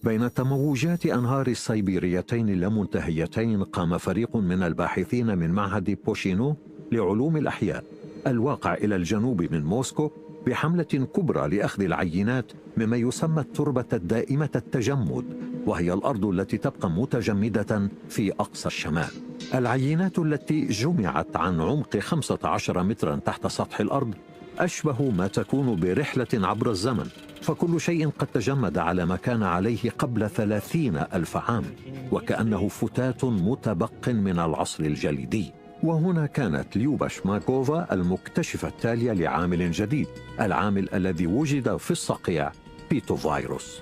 بين تموجات أنهار السيبيريتين اللامنتهيتين قام فريق من الباحثين من معهد بوشينو لعلوم الأحياء الواقع إلى الجنوب من موسكو بحملة كبرى لأخذ العينات مما يسمى التربة الدائمة التجمد، وهي الأرض التي تبقى متجمدة في أقصى الشمال. العينات التي جمعت عن عمق 15 مترا تحت سطح الأرض أشبه ما تكون برحلة عبر الزمن، فكل شيء قد تجمد على ما كان عليه قبل 30,000 عام، وكأنه فتات متبق من العصر الجليدي. وهنا كانت ليوبا شماكوفا المكتشفة التالية لعامل جديد، العامل الذي وجد في الصقيع بيتوفيروس.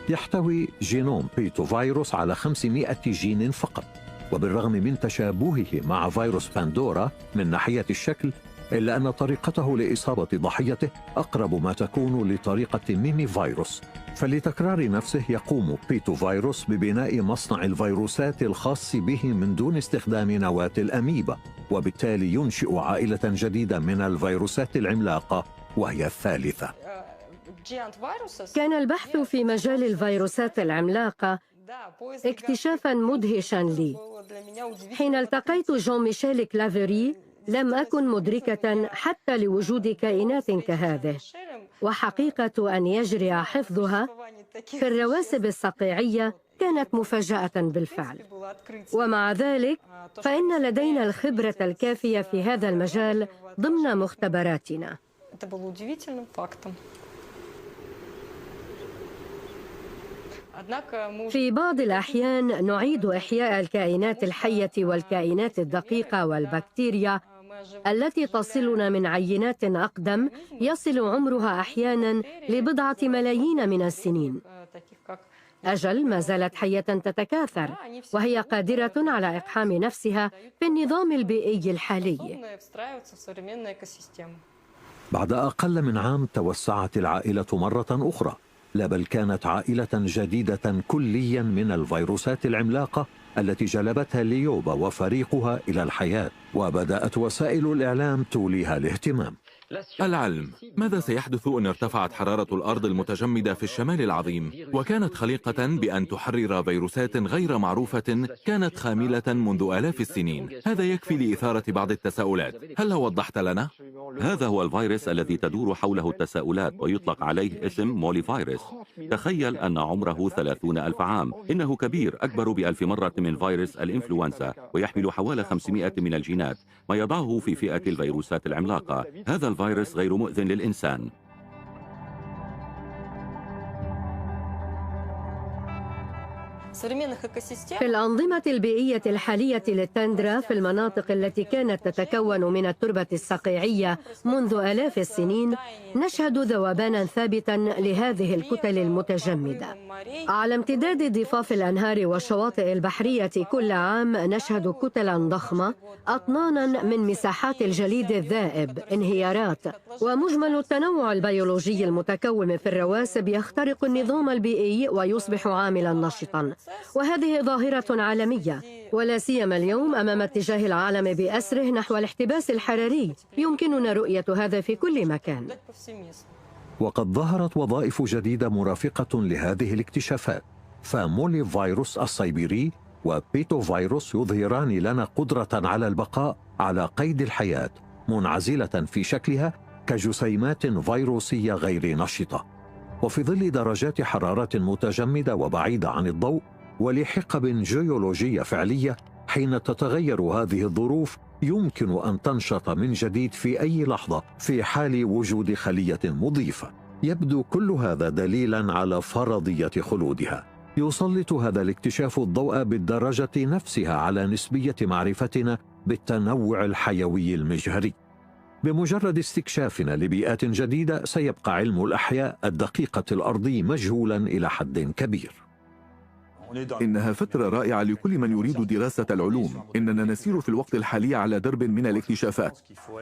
يحتوي جينوم بيتوفيروس على 500 جين فقط، وبالرغم من تشابهه مع فيروس باندورا من ناحية الشكل، إلا أن طريقته لإصابة ضحيته أقرب ما تكون لطريقة ميمي فيروس. فلتكرار نفسه يقوم بيتوفيروس ببناء مصنع الفيروسات الخاص به من دون استخدام نواة الأميبا، وبالتالي ينشئ عائلة جديدة من الفيروسات العملاقة وهي الثالثة. كان البحث في مجال الفيروسات العملاقة اكتشافا مدهشا لي. حين التقيت جون ميشيل كلافيري لم أكن مدركة حتى لوجود كائنات كهذه، وحقيقة أن يجري حفظها في الرواسب الصقيعية كانت مفاجأة بالفعل. ومع ذلك فإن لدينا الخبرة الكافية في هذا المجال ضمن مختبراتنا. في بعض الأحيان نعيد إحياء الكائنات الحية والكائنات الدقيقة والبكتيريا التي تصلنا من عينات أقدم يصل عمرها أحياناً لبضعة ملايين من السنين. أجل ما زالت حية تتكاثر، وهي قادرة على إقحام نفسها في النظام البيئي الحالي. بعد أقل من عام توسعت العائلة مرة أخرى، لا بل كانت عائلة جديدة كليا من الفيروسات العملاقة التي جلبتها ليوبا وفريقها إلى الحياة، وبدأت وسائل الإعلام توليها الاهتمام. العلم. ماذا سيحدث إن ارتفعت حرارة الأرض المتجمدة في الشمال العظيم وكانت خليقة بأن تحرر فيروسات غير معروفة كانت خاملة منذ آلاف السنين؟ هذا يكفي لإثارة بعض التساؤلات. هل وضحت لنا؟ هذا هو الفيروس الذي تدور حوله التساؤلات ويطلق عليه اسم مولي فيروس. تخيل أن عمره 30,000 عام. إنه كبير، أكبر ب1000 مرة من فيروس الإنفلونزا، ويحمل حوالي 500 من الجينات، ما يضعه في فئة الفيروسات العملاقة. هذا الفيروس غير مؤذن للإنسان. في الأنظمة البيئية الحالية للتندرا في المناطق التي كانت تتكون من التربة الصقيعية منذ آلاف السنين، نشهد ذوبانا ثابتا لهذه الكتل المتجمدة. على امتداد ضفاف الأنهار والشواطئ البحرية كل عام نشهد كتلا ضخمة، أطنانا من مساحات الجليد الذائب، انهيارات، ومجمل التنوع البيولوجي المتكون في الرواسب يخترق النظام البيئي ويصبح عاملا نشطا. وهذه ظاهرة عالمية، ولا سيما اليوم أمام اتجاه العالم بأسره نحو الاحتباس الحراري. يمكننا رؤية هذا في كل مكان. وقد ظهرت وظائف جديدة مرافقة لهذه الاكتشافات، فمولي فيروس السيبيري وبيتو فيروس يظهران لنا قدرة على البقاء على قيد الحياة، منعزلة في شكلها كجسيمات فيروسية غير نشطة. وفي ظل درجات حرارة متجمدة وبعيدة عن الضوء ولحقب جيولوجية فعلية، حين تتغير هذه الظروف يمكن أن تنشط من جديد في أي لحظة في حال وجود خلية مضيفة. يبدو كل هذا دليلا على فرضية خلودها. يسلط هذا الاكتشاف الضوء بالدرجة نفسها على نسبية معرفتنا بالتنوع الحيوي المجهري. بمجرد استكشافنا لبيئات جديدة سيبقى علم الأحياء الدقيقة الأرضي مجهولا إلى حد كبير. إنها فترة رائعة لكل من يريد دراسة العلوم. إننا نسير في الوقت الحالي على درب من الاكتشافات.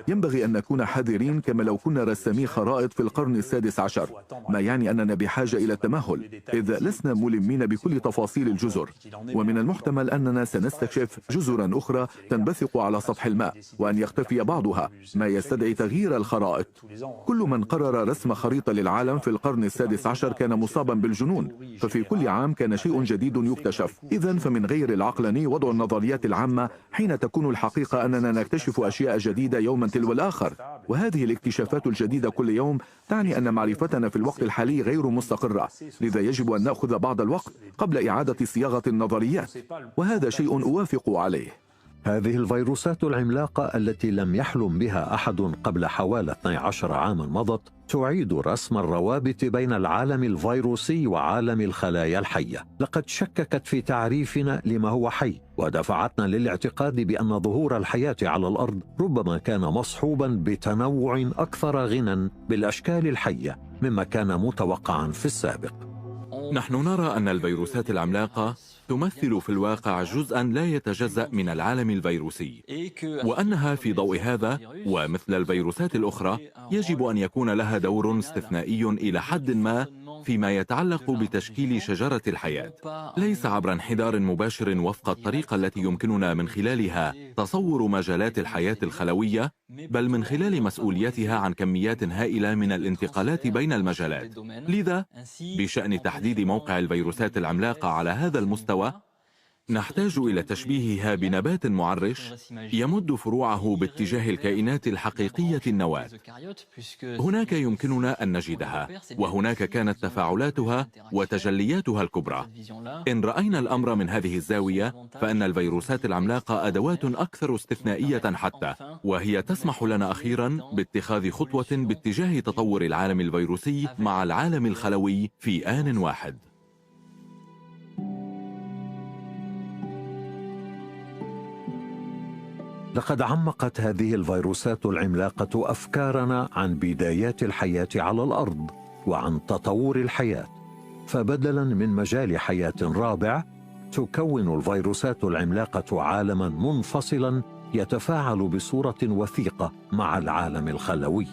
ينبغي أن نكون حذرين كما لو كنا رسامي خرائط في القرن السادس عشر، ما يعني أننا بحاجة إلى التمهل، إذ لسنا ملمين بكل تفاصيل الجزر. ومن المحتمل أننا سنستكشف جزرا أخرى تنبثق على سطح الماء وأن يختفي بعضها، ما يستدعي تغيير الخرائط. كل من قرر رسم خريطة للعالم في القرن السادس عشر كان مصابا بالجنون، ففي كل عام كان شيء جديد يكتشف. إذن فمن غير العقلاني وضع النظريات العامة حين تكون الحقيقة أننا نكتشف أشياء جديدة يوما تلو الآخر. وهذه الاكتشافات الجديدة كل يوم تعني أن معرفتنا في الوقت الحالي غير مستقرة، لذا يجب أن نأخذ بعض الوقت قبل إعادة صياغة النظريات، وهذا شيء أوافق عليه. هذه الفيروسات العملاقة التي لم يحلم بها أحد قبل حوالي 12 عاما مضت تعيد رسم الروابط بين العالم الفيروسي وعالم الخلايا الحية. لقد شككت في تعريفنا لما هو حي، ودفعتنا للاعتقاد بأن ظهور الحياة على الأرض ربما كان مصحوبا بتنوع أكثر غنى بالأشكال الحية مما كان متوقعا في السابق. نحن نرى أن الفيروسات العملاقة تمثل في الواقع جزءاً لا يتجزأ من العالم الفيروسي، وأنها في ضوء هذا ومثل الفيروسات الأخرى يجب أن يكون لها دور استثنائي إلى حد ما فيما يتعلق بتشكيل شجرة الحياة، ليس عبر انحدار مباشر وفق الطريقة التي يمكننا من خلالها تصور مجالات الحياة الخلوية، بل من خلال مسؤوليتها عن كميات هائلة من الانتقالات بين المجالات. لذا بشأن تحديد موقع الفيروسات العملاقة على هذا المستوى نحتاج إلى تشبيهها بنبات معرش يمد فروعه باتجاه الكائنات الحقيقية النواة. هناك يمكننا أن نجدها، وهناك كانت تفاعلاتها وتجلياتها الكبرى. إن رأينا الأمر من هذه الزاوية فإن الفيروسات العملاقة أدوات أكثر استثنائية حتى، وهي تسمح لنا أخيرا باتخاذ خطوة باتجاه تطور العالم الفيروسي مع العالم الخلوي في آن واحد. لقد عمقت هذه الفيروسات العملاقة أفكارنا عن بدايات الحياة على الأرض وعن تطور الحياة، فبدلاً من مجال حياة رابع تكون الفيروسات العملاقة عالماً منفصلاً يتفاعل بصورة وثيقة مع العالم الخلوي.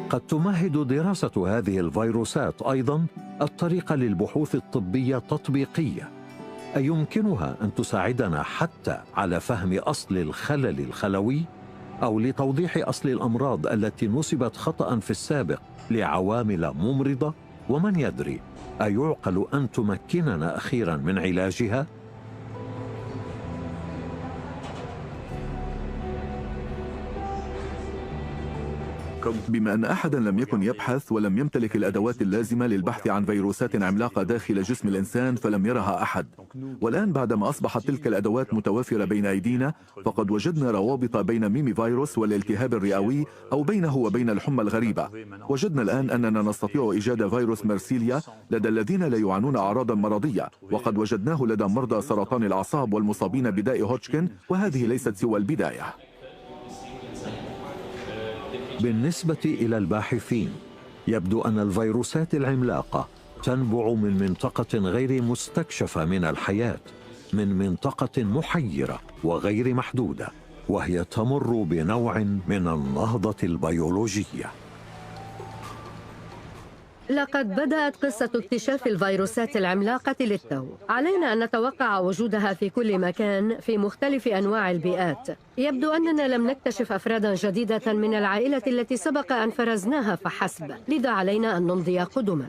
قد تمهد دراسة هذه الفيروسات أيضاً الطريقة للبحوث الطبية تطبيقية، أيمكنها أن تساعدنا حتى على فهم أصل الخلل الخلوي أو لتوضيح أصل الأمراض التي نسبت خطأ في السابق لعوامل ممرضة؟ ومن يدري، أيعقل أن تمكننا أخيرا من علاجها؟ بما أن أحدا لم يكن يبحث ولم يمتلك الأدوات اللازمة للبحث عن فيروسات عملاقة داخل جسم الإنسان فلم يرها أحد، والآن بعدما أصبحت تلك الأدوات متوافرة بين أيدينا فقد وجدنا روابط بين ميمي فيروس والالتهاب الرئوي أو بينه وبين الحمى الغريبة. وجدنا الآن أننا نستطيع إيجاد فيروس مارسيليا لدى الذين لا يعانون أعراضا مرضية، وقد وجدناه لدى مرضى سرطان الأعصاب والمصابين بداء هوتشكن، وهذه ليست سوى البداية. بالنسبة إلى الباحثين، يبدو أن الفيروسات العملاقة تنبع من منطقة غير مستكشفة من الحياة، من منطقة محيرة وغير محدودة، وهي تمر بنوع من النهضة البيولوجية. لقد بدأت قصة اكتشاف الفيروسات العملاقة للتو. علينا أن نتوقع وجودها في كل مكان في مختلف أنواع البيئات. يبدو أننا لم نكتشف أفرادا جديدة من العائلة التي سبق أن فرزناها فحسب، لذا علينا أن نمضي قدما.